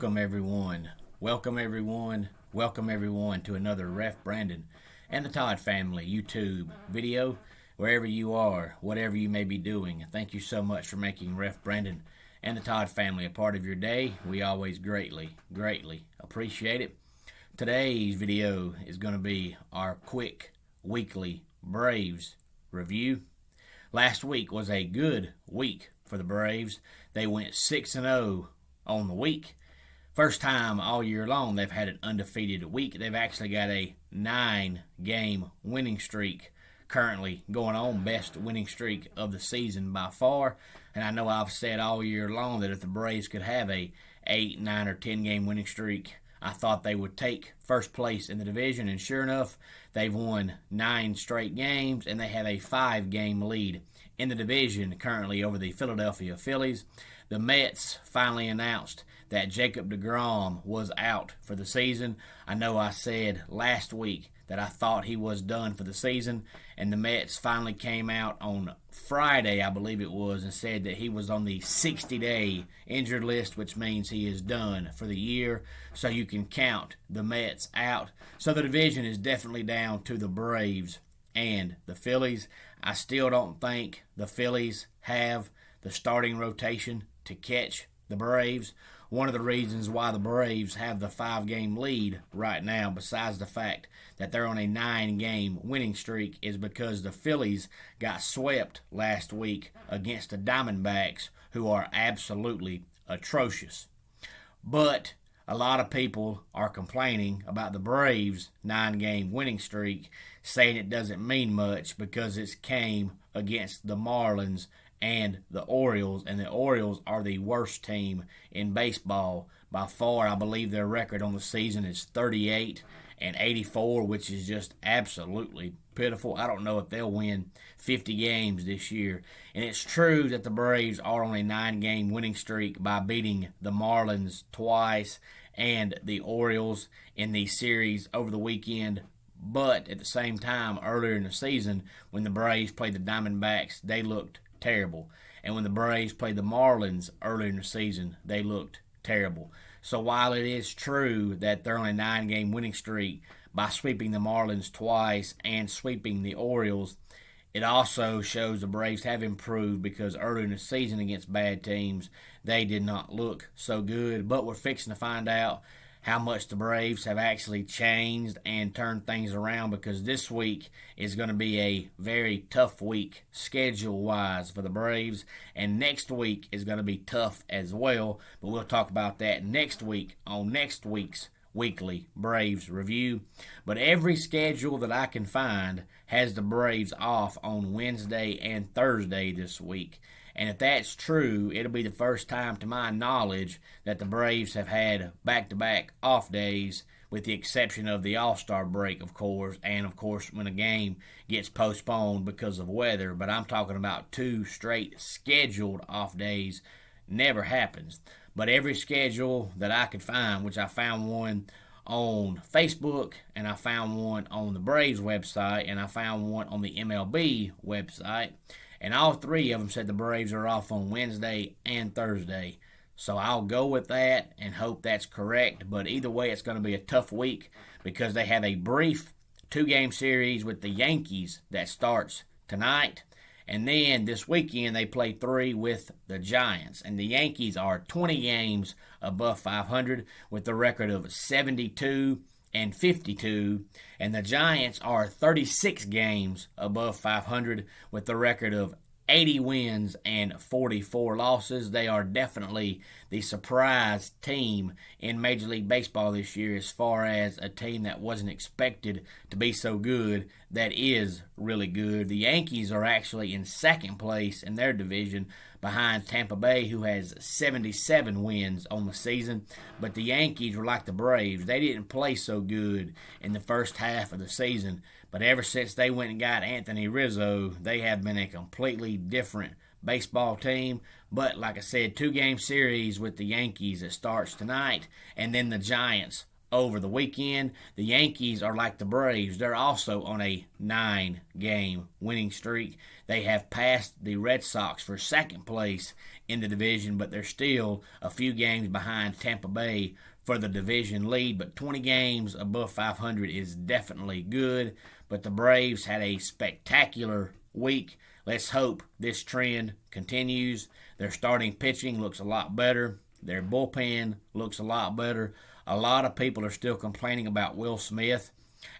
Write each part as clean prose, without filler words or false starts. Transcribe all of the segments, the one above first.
Welcome everyone. Welcome everyone. Welcome everyone to another Ref Brandon and the Todd family YouTube video. Wherever you are, whatever you may be doing, thank you so much for making Ref Brandon and the Todd family a part of your day. We always greatly appreciate it. Today's video is going to be our quick weekly Braves review. Last week was a good week for the Braves. They went 6-0 on the week. First time all year long they've had an undefeated week. They've actually got a 9-game winning streak currently going on, best winning streak of the season by far. And I know I've said all year long that if the Braves could have a 8, 9, or 10-game winning streak, I thought they would take first place in the division, and sure enough, they've won 9 straight games, and they have a 5-game lead in the division currently over the Philadelphia Phillies. The Mets finally announced that Jacob deGrom was out for the season. I know I said last week that I thought he was done for the season, and the Mets finally came out on Friday, I believe it was, and said that he was on the 60-day injured list, which means he is done for the year. So you can count the Mets out. So the division is definitely down to the Braves and the Phillies. I still don't think the Phillies have the starting rotation to catch the Braves. One of the reasons why the Braves have the 5-game lead right now, besides the fact that they're on a 9-game winning streak, is because the Phillies got swept last week against the Diamondbacks, who are absolutely atrocious. But a lot of people are complaining about the Braves' 9-game winning streak, saying it doesn't mean much because it came against the Marlins and the Orioles, and the Orioles are the worst team in baseball by far. I believe their record on the season is 38-84, which is just absolutely pitiful. I don't know if they'll win 50 games this year. And it's true that the Braves are on a 9-game winning streak by beating the Marlins twice and the Orioles in the series over the weekend. But at the same time, earlier in the season, when the Braves played the Diamondbacks, they looked terrible. And when the Braves played the Marlins earlier in the season, they looked terrible. So while it is true that they're on a 9-game winning streak by sweeping the Marlins twice and sweeping the Orioles, it also shows the Braves have improved, because earlier in the season against bad teams, they did not look so good. But we're fixing to find out how much the Braves have actually changed and turned things around, because this week is going to be a very tough week schedule-wise for the Braves, and next week is going to be tough as well, but we'll talk about that next week on next week's weekly Braves review. But every schedule that I can find has the Braves off on Wednesday and Thursday this week. And if that's true, it'll be the first time to my knowledge that the Braves have had back-to-back off days, with the exception of the All-Star break, of course, and of course when a game gets postponed because of weather. But I'm talking about 2 straight scheduled off days. Never happens. But every schedule that I could find, which I found one on Facebook, and I found one on the Braves website, and I found one on the MLB website, and all 3 of them said the Braves are off on Wednesday and Thursday. So I'll go with that and hope that's correct. But either way, it's going to be a tough week, because they have a brief 2-game series with the Yankees that starts tonight. And then this weekend they play 3 with the Giants. And the Yankees are 20 games above 500 with the record of 72-52, and the Giants are 36 games above 500 with the record of 80 wins and 44 losses. They are definitely the surprise team in Major League Baseball this year, as far as a team that wasn't expected to be so good that is really good. The Yankees are actually in second place in their division behind Tampa Bay, who has 77 wins on the season. But the Yankees were like the Braves. They didn't play so good in the first half of the season, but ever since they went and got Anthony Rizzo, they have been a completely different baseball team. But like I said, 2-game series with the Yankees that starts tonight, and then the Giants over the weekend. The Yankees are like the Braves. They're also on a 9-game winning streak. They have passed the Red Sox for second place in the division, but they're still a few games behind Tampa Bay for the division lead. But 20 games above 500 is definitely good. But the Braves had a spectacular week. Let's hope this trend continues. Their starting pitching looks a lot better. Their bullpen looks a lot better. A lot of people are still complaining about Will Smith,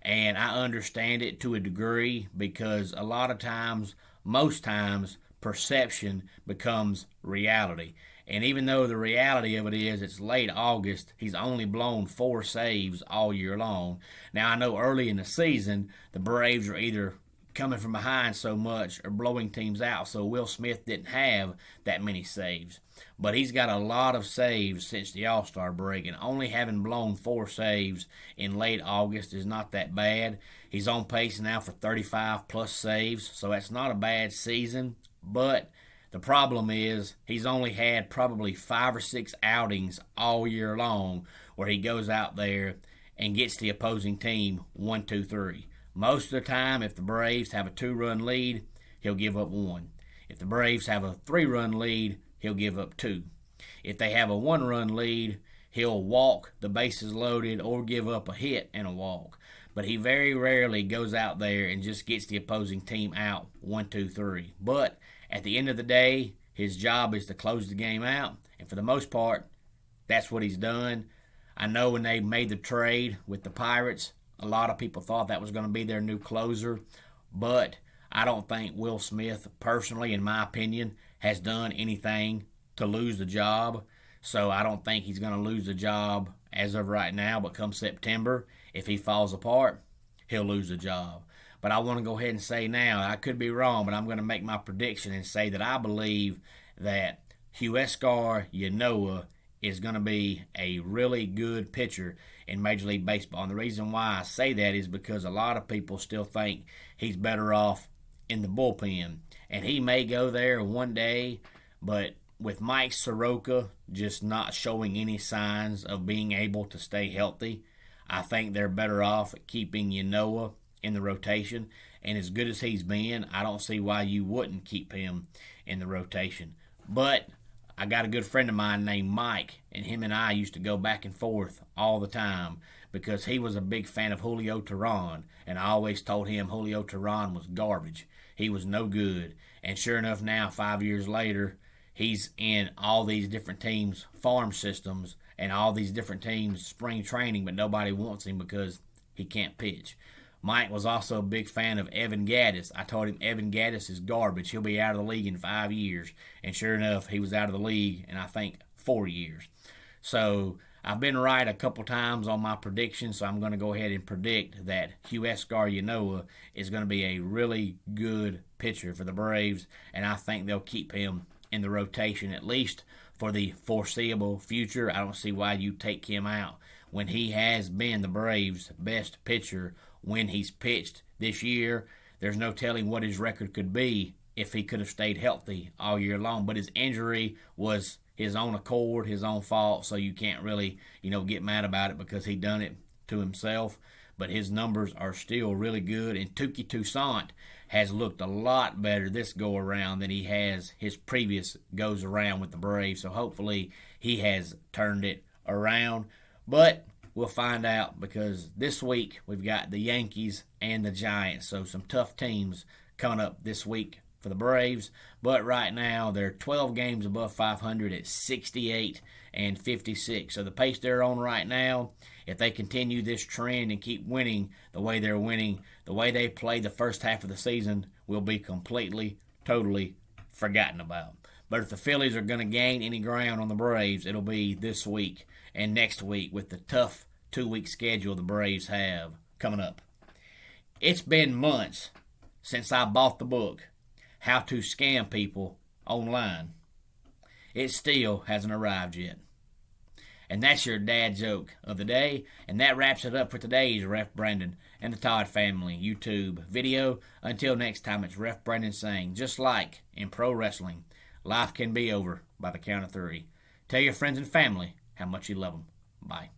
and I understand it to a degree because a lot of times, most times, perception becomes reality. And even though the reality of it is it's late August, he's only blown 4 saves all year long. Now, I know early in the season, the Braves are either coming from behind so much or blowing teams out, so Will Smith didn't have that many saves. But he's got a lot of saves since the All-Star break, and only having blown 4 saves in late August is not that bad. He's on pace now for 35-plus saves, so that's not a bad season. But the problem is he's only had probably 5 or 6 outings all year long where he goes out there and gets the opposing team 1, 2, 3. Most of the time, if the Braves have a 2-run lead, he'll give up 1. If the Braves have a 3-run lead, he'll give up 2. If they have a 1-run lead, he'll walk the bases loaded or give up a hit and a walk. But he very rarely goes out there and just gets the opposing team out 1, 2, 3. But at the end of the day, his job is to close the game out. And for the most part, that's what he's done. I know when they made the trade with the Pirates, a lot of people thought that was going to be their new closer. But I don't think Will Smith, personally, in my opinion, has done anything to lose the job. So I don't think he's going to lose the job as of right now. But come September, if he falls apart, he'll lose the job. But I want to go ahead and say now, I could be wrong, but I'm going to make my prediction and say that I believe that Huascar Ynoa is going to be a really good pitcher in Major League Baseball. And the reason why I say that is because a lot of people still think he's better off in the bullpen. And he may go there one day, but with Mike Soroka just not showing any signs of being able to stay healthy, I think they're better off at keeping Ynoa in the rotation. And as good as he's been, I don't see why you wouldn't keep him in the rotation. But I got a good friend of mine named Mike, and him and I used to go back and forth all the time because he was a big fan of Julio Teheran, and I always told him Julio Teheran was garbage. He was no good. And sure enough, now 5 years later, he's in all these different teams' farm systems and all these different teams' spring training, but nobody wants him because he can't pitch. Mike was also a big fan of Evan Gattis. I told him Evan Gattis is garbage. He'll be out of the league in 5 years. And sure enough, he was out of the league in, I think, 4 years. So I've been right a couple times on my predictions, so I'm going to go ahead and predict that Huascar Ynoa is going to be a really good pitcher for the Braves, and I think they'll keep him in the rotation at least for the foreseeable future. I don't see why you take him out when he has been the Braves' best pitcher when he's pitched this year. There's no telling what his record could be if he could have stayed healthy all year long. But his injury was his own accord, his own fault, so you can't really, get mad about it because he done it to himself. But his numbers are still really good, and Touki Toussaint has looked a lot better this go-around than he has his previous goes-around with the Braves. So hopefully he has turned it around. But we'll find out because this week we've got the Yankees and the Giants. So some tough teams coming up this week for the Braves. But right now they're 12 games above 500 at 68 and 56. So the pace they're on right now, if they continue this trend and keep winning the way they're winning, the way they play the first half of the season will be completely, totally forgotten about. But if the Phillies are going to gain any ground on the Braves, it'll be this week and next week with the tough 2-week schedule the Braves have coming up. It's been months since I bought the book, How to Scam People Online. It still hasn't arrived yet. And that's your dad joke of the day. And that wraps it up for today's Ref Brandon and the Todd Family YouTube video. Until next time, it's Ref Brandon saying, just like in pro wrestling, life can be over by the count of 3. Tell your friends and family how much you love them. Bye.